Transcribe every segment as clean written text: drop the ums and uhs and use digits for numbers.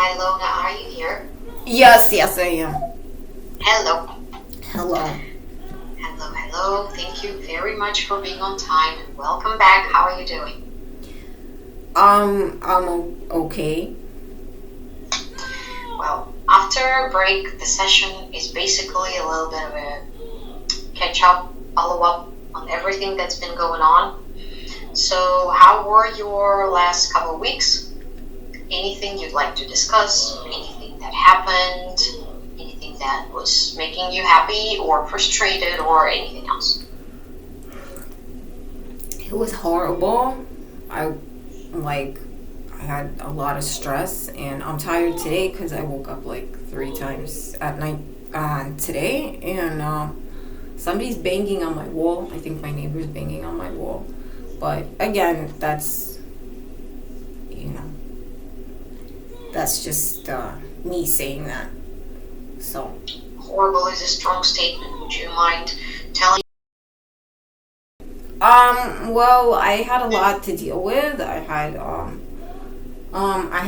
Hi, Lona, are you here? Yes, yes, I am. Hello. Hello. Hello. Thank you very much for being on time. Welcome back. How are you doing? Okay. Well, after a break, the session is basically a little bit of a catch up, follow up on everything that's been going on. So, how were your last couple of weeks? Anything you'd like to discuss? Anything that happened? Anything that was making you happy or frustrated or anything else? It was horrible. I like I had a lot of stress and I'm tired today because I woke up like 3 times at night today and somebody's banging on my wall. I think my neighbor's banging on my wall. But again, you know, that's just me saying that. So, Horrible is a strong statement. Would you mind telling? well, I had a lot to deal with. I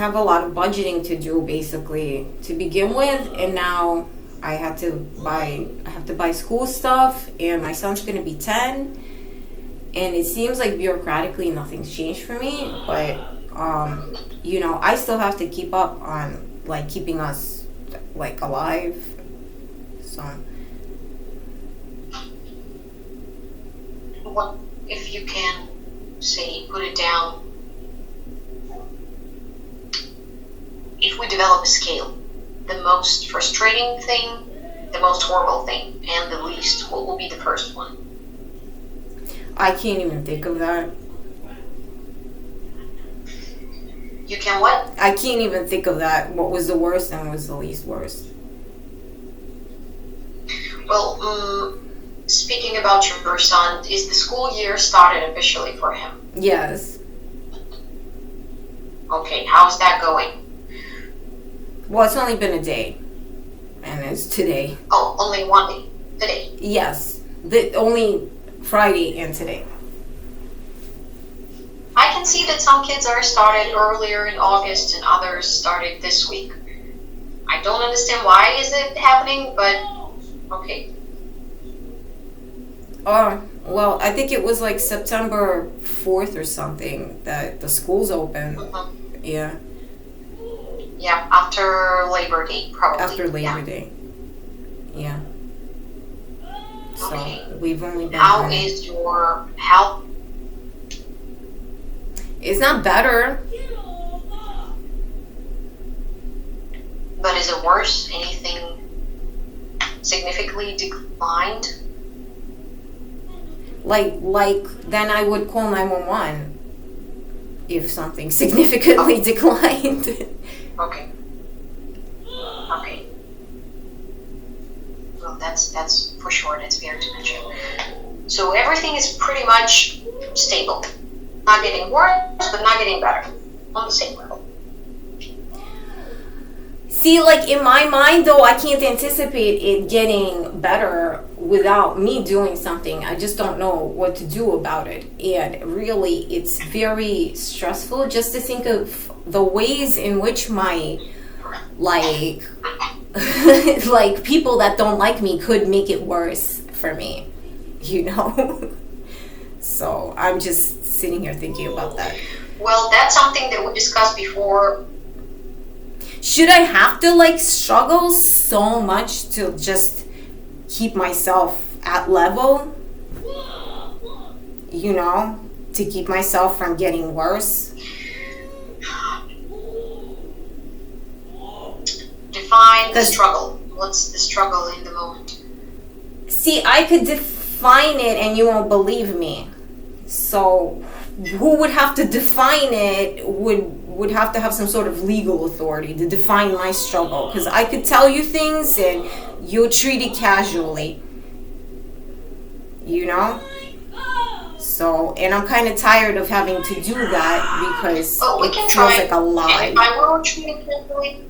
have a lot of budgeting to do basically to begin with, and now I have to buy school stuff, and my son's gonna be 10, and it seems like bureaucratically nothing's changed for me, but I still have to keep up on like keeping us like alive. So What if you can say put it down? If we develop a scale, the most frustrating thing, the most horrible thing, and the least, what will be the first one? I can't even think of that. You can what? I can't even think of that. What was the worst and what was the least worst? Well, speaking about your son, is the school year started officially for him? Yes. Okay, how's that going? Well, it's only been a day, and it's today. Oh, only one day, today. Yes, the only Friday and today. I can see that some kids are started earlier in August and others started this week. I don't understand why is it happening, but okay. Well, I think it was like September 4th or something that the schools open. Mm-hmm. Yeah. Yeah, after Labor Day, probably. After Labor Day. Yeah. So Okay. we've only been. How is your health? It's not better. But is it worse? Anything significantly declined? Like then I would call 911 if something significantly declined. Okay. Well, that's for sure. That's fair to mention. So everything is pretty much stable. Not getting worse, but not getting better. On the same level. See, like in my mind though, I can't anticipate it getting better without me doing something. I just don't know what to do about it. And really, it's very stressful just to think of the ways in which my, like, like people that don't like me could make it worse for me, So I'm just sitting here thinking about that. Well, that's something that we discussed before. Should I have to like struggle so much to just keep myself at level? To keep myself from getting worse? Define the struggle. What's the struggle in the moment? See, I could define it and you won't believe me. So who would have to define it would have to have some sort of legal authority to define my struggle, because I could tell you things and you'll treat it casually, so, and I'm kind of tired of having to do that because it feels like a lie. And if I will treat it casually,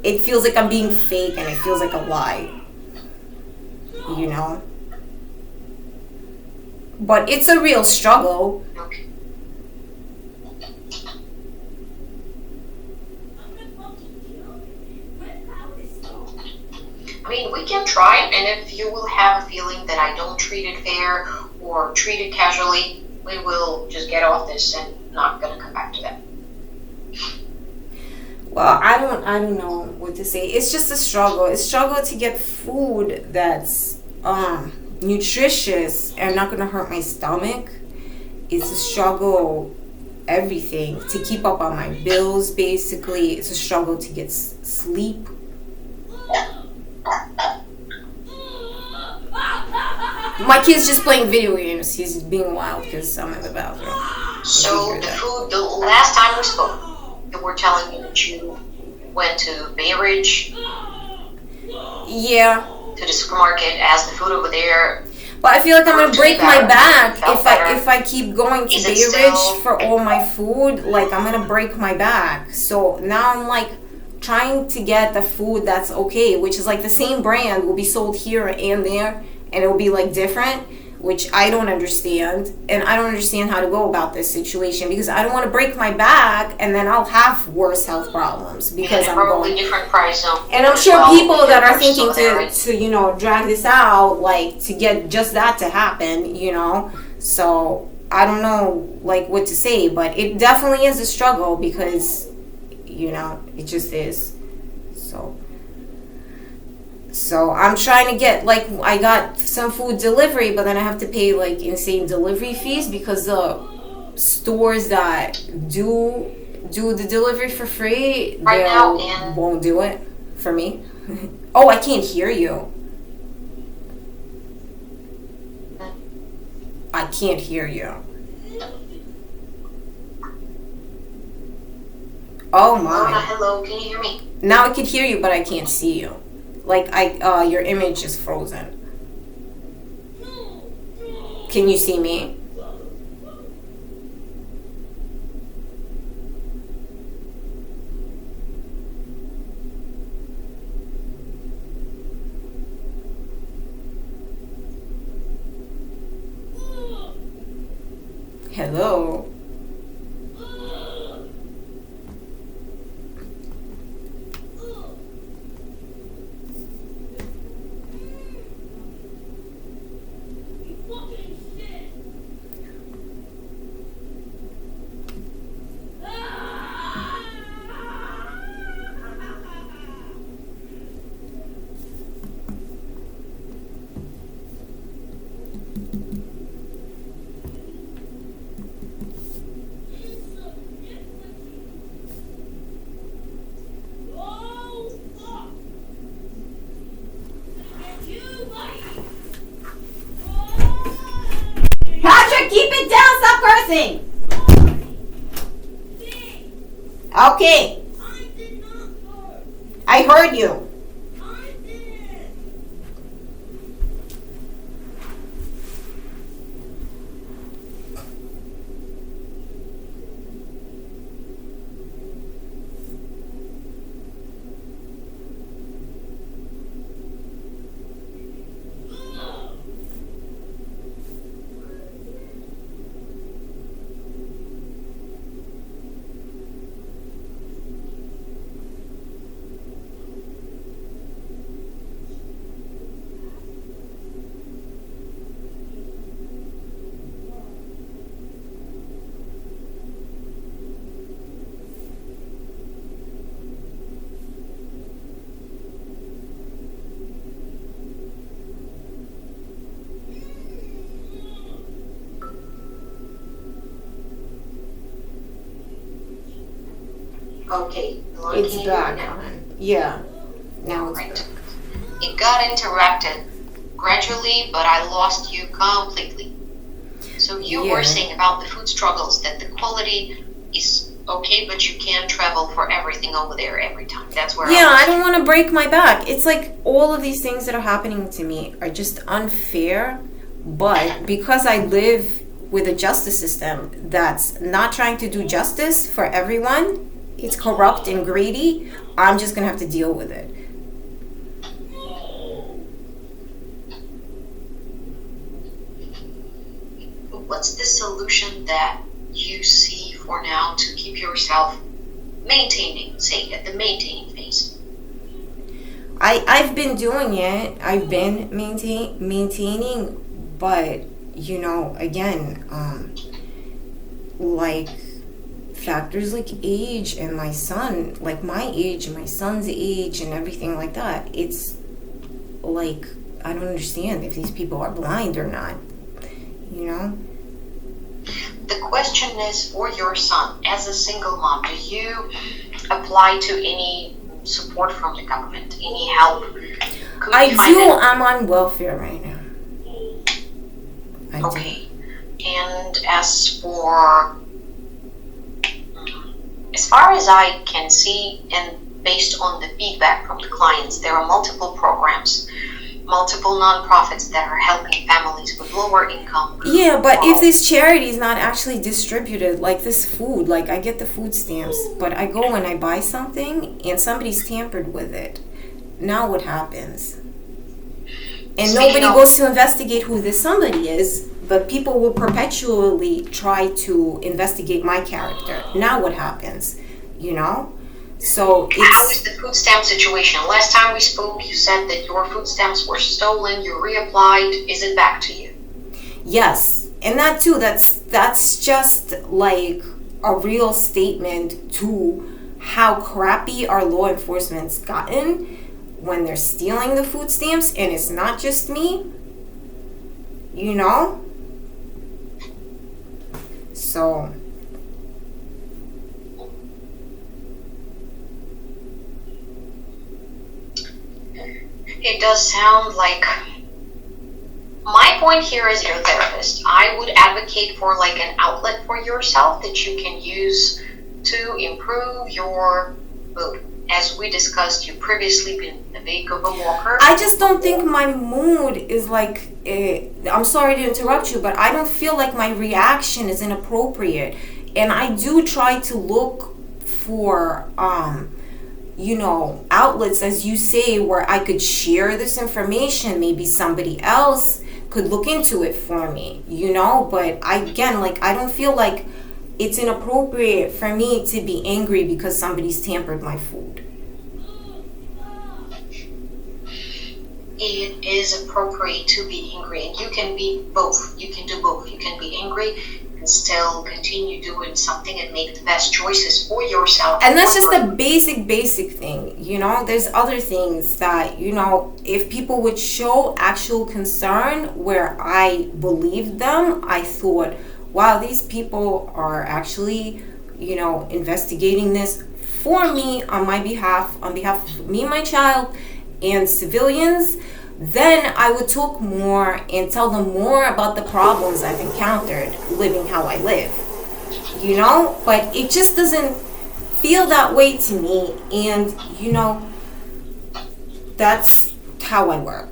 it feels like I'm being fake and it feels like a lie, but it's a real struggle. I mean, we can try, and if you will have a feeling that I don't treat it fair or treat it casually, we will just get off this and not gonna come back to that. Well, I don't know what to say. It's just a struggle. It's a struggle to get food that's nutritious and not gonna hurt my stomach. It's a struggle, everything, to keep up on my bills. Basically, it's a struggle to get sleep. My kid's just playing video games. He's being wild because I'm in the bathroom. So the food, the last time we spoke, you were telling me that you went to Bay Ridge. Yeah. To the supermarket as the food over there. But I feel like I'm gonna break my back if I keep going to Bay Ridge for all my food. Like, I'm gonna break my back. So now I'm like trying to get the food that's okay, which is like the same brand will be sold here and there, and it will be like different, which I don't understand. And I don't understand how to go about this situation because I don't want to break my back and then I'll have worse health problems because I'm probably different price zone. And I'm sure people that are thinking to drag this out, like to get just that to happen, So I don't know like what to say, but it definitely is a struggle because it just is. So I'm trying to get, like, I got some food delivery, but then I have to pay like insane delivery fees because the stores that do the delivery for free, they won't do it for me. Oh, I can't hear you. I can't hear you. Oh my. Hello, can you hear me? Now I can hear you, but I can't see you. Like your image is frozen. Can you see me? Hello. Keep it down, stop cursing. Okay. I heard you. Okay. It's back on. Yeah. Now it's right. back. It got interrupted gradually, but I lost you completely. So you were saying about the food struggles, that the quality is okay, but you can't travel for everything over there every time. That's where I don't want to break my back. It's like all of these things that are happening to me are just unfair, but because I live with a justice system that's not trying to do justice for everyone, it's corrupt and greedy, I'm just going to have to deal with it. What's the solution that you see for now to keep yourself maintaining, say, at the maintaining phase? I've been doing it. I've been maintaining, but again, like factors like age and my son, like my age and my son's age and everything like that. It's like I don't understand if these people are blind or not. The question is for your son, as a single mom, do you apply to any support from the government? Any help? I do. I'm on welfare right now. Okay. And as far as I can see, and based on the feedback from the clients, there are multiple programs, multiple nonprofits that are helping families with lower income. Yeah, but if this charity is not actually distributed, like this food, like I get the food stamps, but I go and I buy something and somebody's tampered with it. Now what happens? And nobody goes to investigate who this somebody is, but people will perpetually try to investigate my character. Now what happens? So how is the food stamp situation? Last time we spoke, you said that your food stamps were stolen. You reapplied. Is it back to you? Yes, and that too. That's just like a real statement to how crappy our law enforcement's gotten when they're stealing the food stamps, and it's not just me. So. It does sound like, my point here as your therapist, I would advocate for like an outlet for yourself that you can use to improve your mood. As we discussed, you've previously been a big of a walker. I just don't think my mood is like, I'm sorry to interrupt you, but I don't feel like my reaction is inappropriate. And I do try to look for, outlets, as you say, where I could share this information. Maybe somebody else could look into it for me, but I don't feel like it's inappropriate for me to be angry because somebody's tampered my food. It is appropriate to be angry, and you can be both. You can do both. You can be angry and still continue doing something and make the best choices for yourself. And that's just the basic thing, There's other things that, if people would show actual concern where I believed them, I thought, wow, these people are actually, investigating this for me on my behalf, on behalf of me and my child and civilians, then I would talk more and tell them more about the problems I've encountered living how I live, but it just doesn't feel that way to me. And, that's how I work.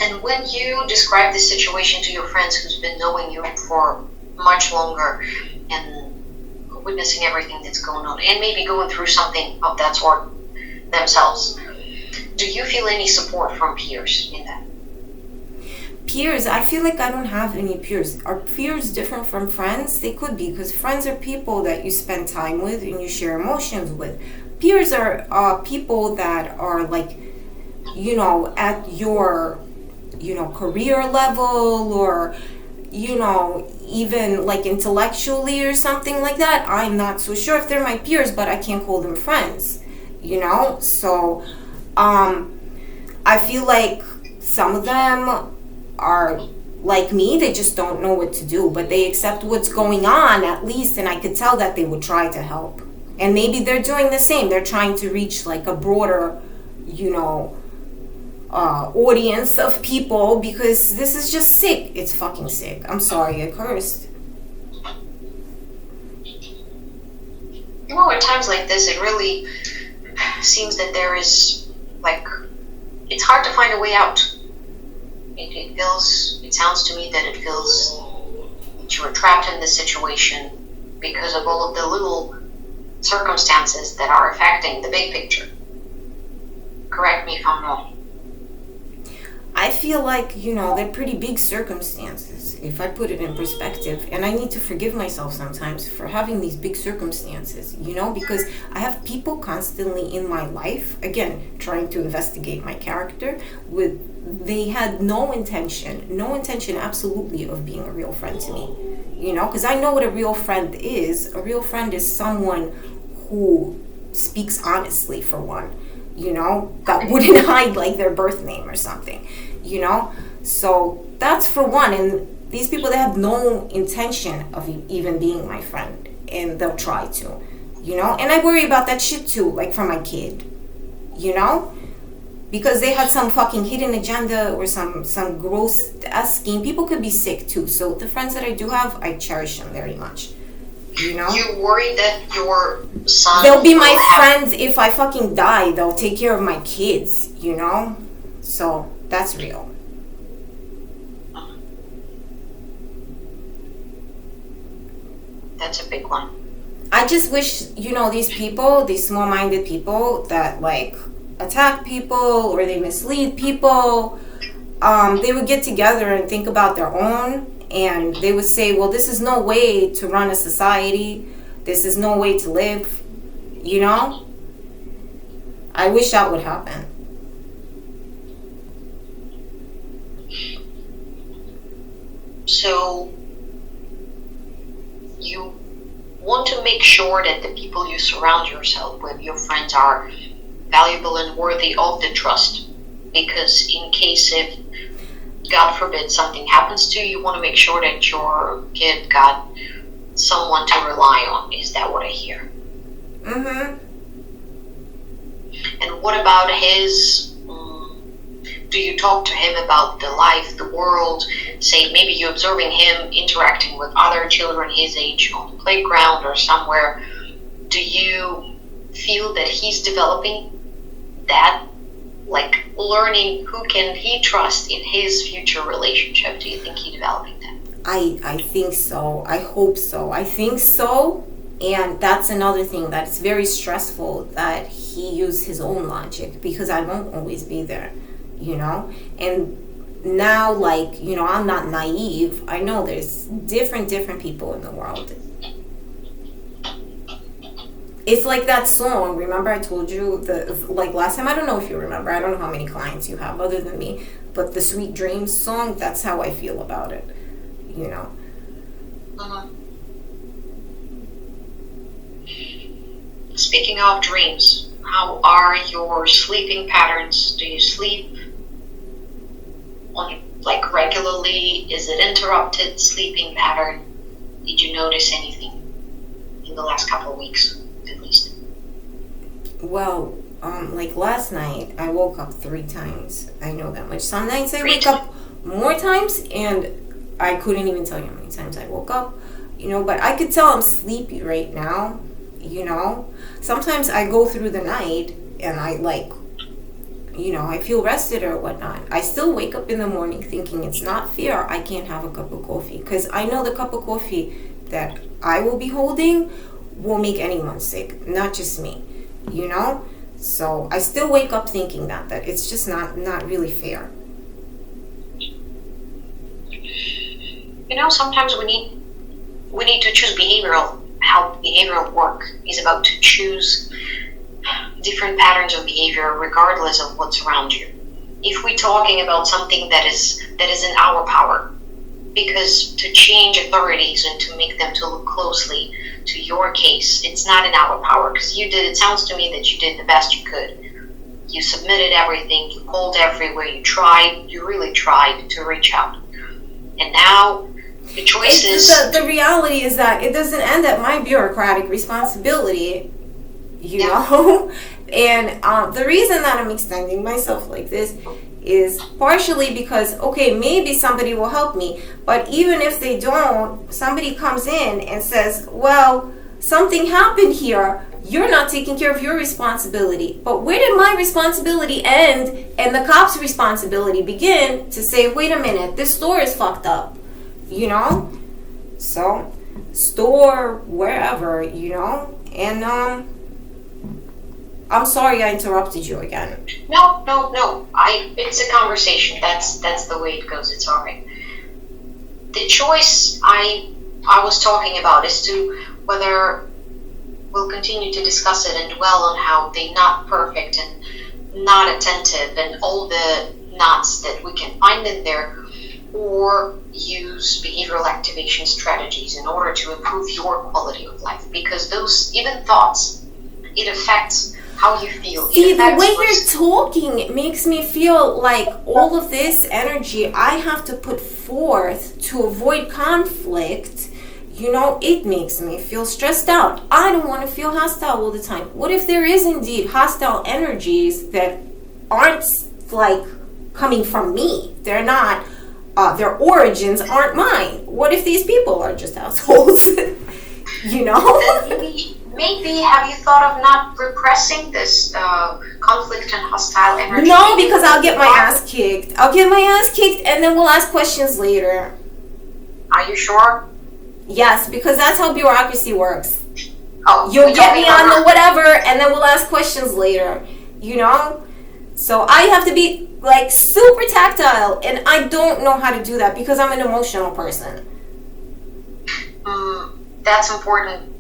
And when you describe this situation to your friends who's been knowing you for much longer and witnessing everything that's going on and maybe going through something of that sort themselves, do you feel any support from peers in that? Peers, I feel like I don't have any peers. Are peers different from friends? They could be, because friends are people that you spend time with and you share emotions with. Peers are people that are like, at your, career level, or, even like intellectually or something like that. I'm not so sure if they're my peers, but I can't call them friends, So, I feel like some of them are like me. They just don't know what to do, but they accept what's going on at least, and I could tell that they would try to help. And maybe they're doing the same. They're trying to reach like a broader, audience of people, because this is just sick. It's fucking sick. I'm sorry, I cursed. At times like this, it really seems that there is it's hard to find a way out. It sounds to me that it feels that you are trapped in this situation because of all of the little circumstances that are affecting the big picture. Correct me if I'm wrong. I feel like, they're pretty big circumstances, if I put it in perspective. And I need to forgive myself sometimes for having these big circumstances, because I have people constantly in my life, again, trying to investigate my character, they had no intention absolutely of being a real friend to me, because I know what a real friend is. A real friend is someone who speaks honestly, for one, that wouldn't hide like their birth name or something, so that's for one. And these people, they have no intention of even being my friend, and they'll try to, and I worry about that shit too, like for my kid, because they had some fucking hidden agenda or some gross ass scheme. People could be sick too, so the friends that I do have, I cherish them very much. You worry that your son... They'll be my friends if I fucking die. They'll take care of my kids, So, that's real. That's a big one. I just wish, these people, these small-minded people that, like, attack people or they mislead people, they would get together and think about their own. And they would say, well, this is no way to run a society. This is no way to live. I wish that would happen. So, you want to make sure that the people you surround yourself with, your friends, are valuable and worthy of the trust. Because in case if, God forbid, something happens to you, you want to make sure that your kid got someone to rely on. Is that what I hear? Mm-hmm. And what about his... do you talk to him about the life, the world? Say, maybe you're observing him interacting with other children his age on the playground or somewhere. Do you feel that he's developing that? Like learning who can he trust in his future relationship? Do you think he's developing that? I think so. I hope so. I think so. And that's another thing that's very stressful, that he used his own logic, because I won't always be there, And now, like, I'm not naive. I know there's different people in the world. It's like that song. Remember I told you, like last time, I don't know if you remember. I don't know how many clients you have other than me. But the Sweet Dreams song, that's how I feel about it. Uh-huh. Speaking of dreams, how are your sleeping patterns? Do you sleep on like regularly? Is it interrupted sleeping pattern? Did you notice anything in the last couple of weeks? At least. Well, like last night, I woke up 3 times. I know that much. Some nights I wake up more times, and I couldn't even tell you how many times I woke up. But I could tell I'm sleepy right now. Sometimes I go through the night and I I feel rested or whatnot. I still wake up in the morning thinking it's not fair I can't have a cup of coffee, because I know the cup of coffee that I will be holding will make anyone sick, not just me, So I still wake up thinking that it's just not really fair. Sometimes we need to choose how behavioral work is about to choose different patterns of behavior regardless of what's around you. If we're talking about something that is in our power, because to change authorities and to make them to look closely to your case, it's not in our power, because it sounds to me that you did the best you could. You submitted everything, you called everywhere, you really tried to reach out. And now the choice is... The reality is that it doesn't end at my bureaucratic responsibility, know? And the reason that I'm extending myself like this is partially because, okay, maybe somebody will help me, but even if they don't, somebody comes in and says, well, something happened here, you're not taking care of your responsibility. But where did my responsibility end and the cop's responsibility begin to say, wait a minute, this store is fucked up, So, store, wherever, and I'm sorry I interrupted you again. No, no, no. It's a conversation. That's the way it goes. It's all right. The choice I was talking about is to whether we'll continue to discuss it and dwell on how they're not perfect and not attentive and all the knots that we can find in there, or use behavioral activation strategies in order to improve your quality of life. Because those, even thoughts, it affects how you feel. See, the way you're talking makes me feel like all of this energy I have to put forth to avoid conflict, it makes me feel stressed out. I don't want to feel hostile all the time. What if there is indeed hostile energies that aren't like coming from me? They're not, their origins aren't mine. What if these people are just assholes? Maybe have you thought of not repressing this conflict and hostile energy? No, because I'll get my ass kicked. And then we'll ask questions later. Are you sure? Yes, because that's how bureaucracy works. Oh, you'll get me on the whatever, and then we'll ask questions later. So I have to be like super tactile, and I don't know how to do that because I'm an emotional person. That's important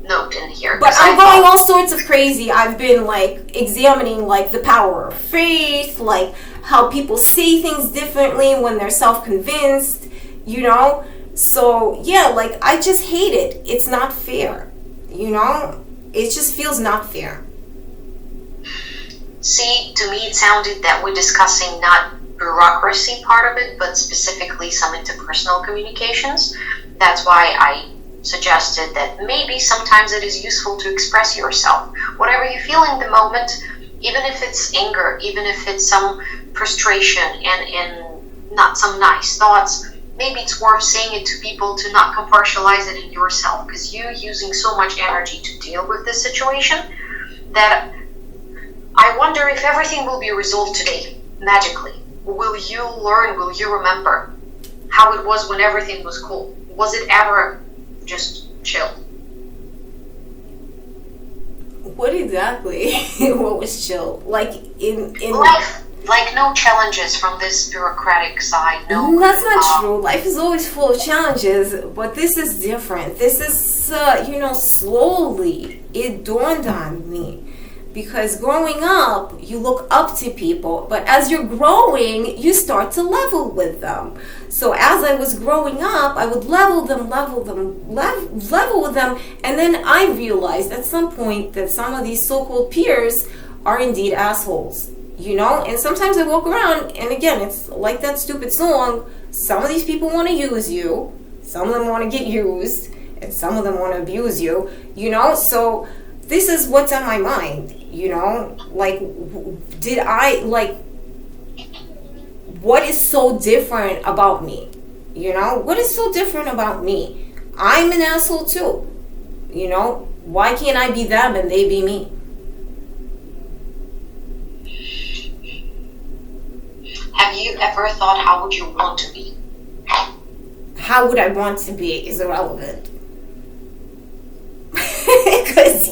note in here. But I'm going all sorts of crazy. I've been like examining like the power of faith, like how people say things differently when they're self-convinced, So yeah, like I just hate it. It's not fair, It just feels not fair. See, to me it sounded that we're discussing not bureaucracy part of it, but specifically some interpersonal communications. That's why I suggested that maybe sometimes it is useful to express yourself. Whatever you feel in the moment, even if it's anger, even if it's some frustration and not some nice thoughts, maybe it's worth saying it to people to not compartmentalize it in yourself, because you're using so much energy to deal with this situation that I wonder if everything will be resolved today, magically. Will you learn, will you remember how it was when everything was cool? Was it ever just chill? What exactly? What was chill? Like in life, like no challenges from this bureaucratic side. No, that's not true. Life is always full of challenges, but this is different. This is slowly it dawned on me. Because growing up, you look up to people, but as you're growing, you start to level with them. So as I was growing up, I would level with them, and then I realized at some point that some of these so-called peers are indeed assholes, And sometimes I walk around, and again, it's like that stupid song, some of these people want to use you, some of them want to get used, and some of them want to abuse you, So this is what's on my mind, like, what is so different about me? What is so different about me? I'm an asshole too, why can't I be them and they be me? Have you ever thought, how would you want to be? How would I want to be is irrelevant. Because,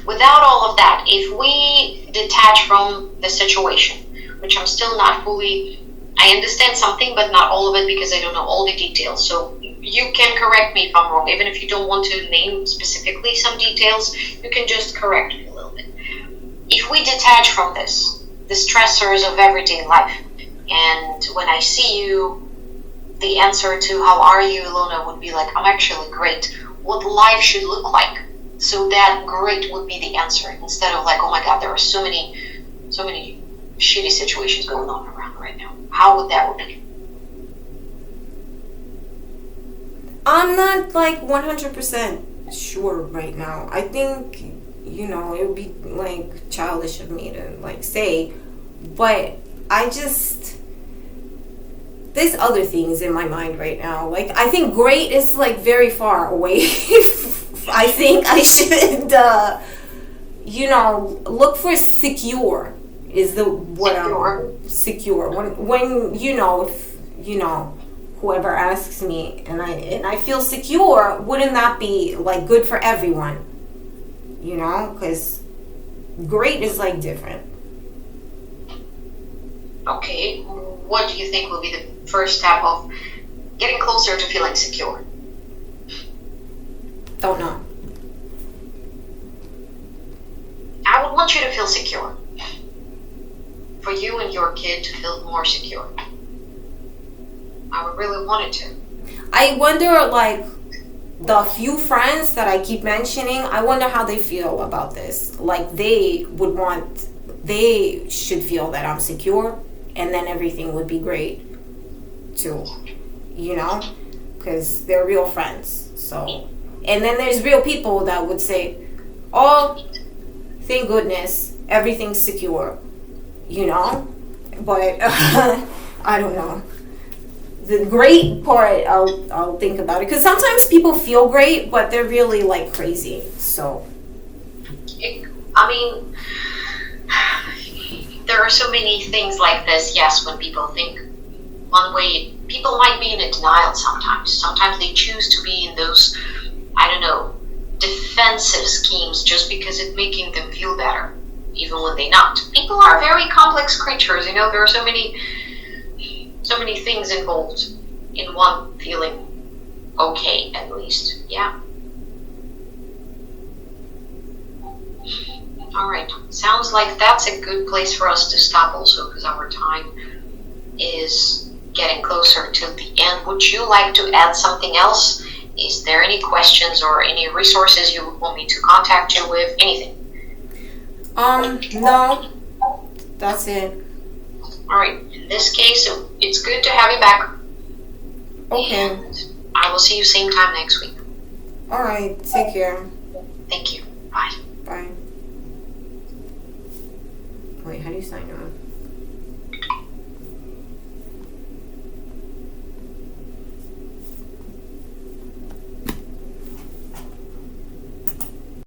Without all of that, if we detach from the situation, which I'm still not fully, I understand something, but not all of it because I don't know all the details. So you can correct me if I'm wrong. Even if you don't want to name specifically some details, you can just correct me a little bit. If we detach from this, the stressors of everyday life, and when I see you, the answer to how are you, Ilona, would be like, I'm actually great. What life should look like. So that great would be the answer, instead of like, oh my God, there are so many shitty situations going on around right now. How would that be? I'm not like 100% sure right now. I think, it would be like childish of me to like say, but there's other things in my mind right now. Like, I think great is like very far away. I think I should, look for secure is the what I'm secure. When whoever asks me and I feel secure, wouldn't that be like good for everyone? you know, because great is like different. Okay, what do you think will be the first step of getting closer to feeling secure? Don't know. I would want you to feel secure. For you and your kid to feel more secure. I would really want it to. I wonder, like, the few friends that I keep mentioning, I wonder how they feel about this. Like, they should feel that I'm secure, and then everything would be great, too. You know? Because they're real friends. So, and then there's real people that would say, oh, thank goodness, everything's secure. You know? But, I don't know. The great part, I'll think about it, because sometimes people feel great, but they're really like crazy. So, I mean, there are so many things like this. Yes, when people think one way, people might be in a denial sometimes. Sometimes they choose to be in those, I don't know, defensive schemes just because it's making them feel better, even when they're not. People are very complex creatures. You know, there are so many things involved in one feeling okay, at least. Yeah. All right. Sounds like that's a good place for us to stop also, because our time is getting closer to the end. Would you like to add something else? Is there any questions or any resources you would want me to contact you with? Anything? No. That's it. All right. In this case, it's good to have you back. Okay. And I will see you same time next week. All right. Take care. Thank you. Bye. Bye. Wait, how do you sign on?